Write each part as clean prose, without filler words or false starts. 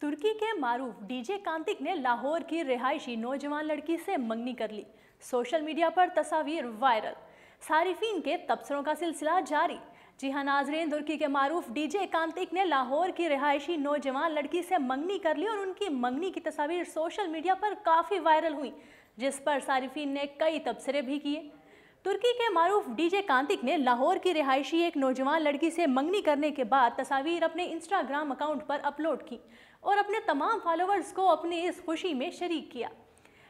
तुर्की के मारूफ डीजे कांतिक ने लाहौर की रिहायशी नौजवान लड़की से मंगनी कर ली। सोशल मीडिया पर तस्वीर वायरल, सारिफीन के तबसरों का सिलसिला जारी। जी हाँ नाजरीन, तुर्की के मारूफ डीजे कांतिक ने लाहौर की रिहायशी नौजवान लड़की से मंगनी कर ली और उनकी मंगनी की तस्वीर सोशल मीडिया पर काफ़ी वायरल हुई, जिस पर सारिफीन ने कई तबसरे भी किए। तुर्की के मारूफ डीजे कांतिक ने लाहौर की रिहायशी एक नौजवान लड़की से मंगनी करने के बाद तस्वीर अपने इंस्टाग्राम अकाउंट पर अपलोड की और अपने तमाम फॉलोअर्स को अपनी इस खुशी में शरीक किया।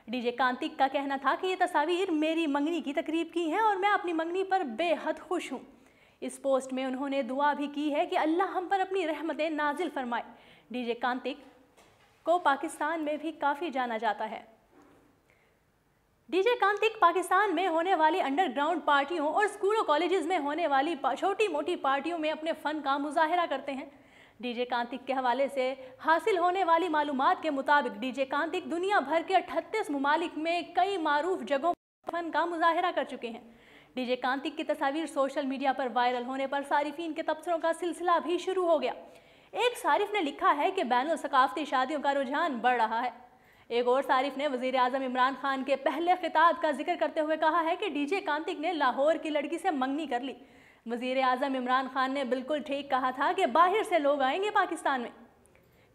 डीजे कांतिक का कहना था कि ये तस्वीर मेरी मंगनी की तकरीब की है और मैं अपनी मंगनी पर बेहद खुश हूँ। इस पोस्ट में उन्होंने दुआ भी की है कि अल्लाह हम पर अपनी रहमतें नाजिल फरमाए। डीजे कांतिक को पाकिस्तान में भी काफ़ी जाना जाता है। डीजे कांतिक पाकिस्तान में होने वाली अंडरग्राउंड पार्टियों और स्कूलों कॉलेजेस में होने वाली छोटी मोटी पार्टियों में अपने फ़न का मुजाहिरा करते हैं। डीजे कांतिक के हवाले से हासिल होने वाली मालूमात के मुताबिक डीजे कांतिक दुनिया भर के 38 ममालिक में कई मारूफ जगहों पर फ़न का मुजाहिरा कर चुके हैं। डीजे कांतिक की तस्वीर सोशल मीडिया पर वायरल होने पर सारिफीन के तबसरों का सिलसिला भी शुरू हो गया। एक सारिफ ने लिखा है कि बैनुल सकाफती शादियों का रुझान बढ़ रहा है। एक और सारिफ ने वज़ीर आज़म इमरान खान के पहले खिताब का जिक्र करते हुए कहा है कि डीजे कांतिक ने लाहौर की लड़की से मंगनी कर ली। वज़ीर आज़म इमरान खान ने बिल्कुल ठीक कहा था कि बाहर से लोग आएंगे पाकिस्तान में।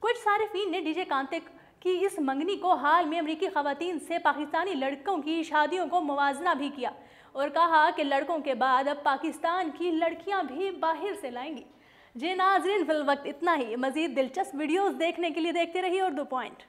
कुछ सारिफीन ने डीजे कांतिक की इस मंगनी को हाल में अमरीकी ख़वातीन से पाकिस्तानी लड़कों की शादियों को मुवाजना भी किया और कहा कि लड़कों के बाद अब पाकिस्तान की लड़कियां भी बाहर से लाएंगी। जी नाज़रीन, फिल वक्त इतना ही। मज़ीद दिलचस्प वीडियोज़ देखने के लिए देखते रहिए उर्दू पॉइंट।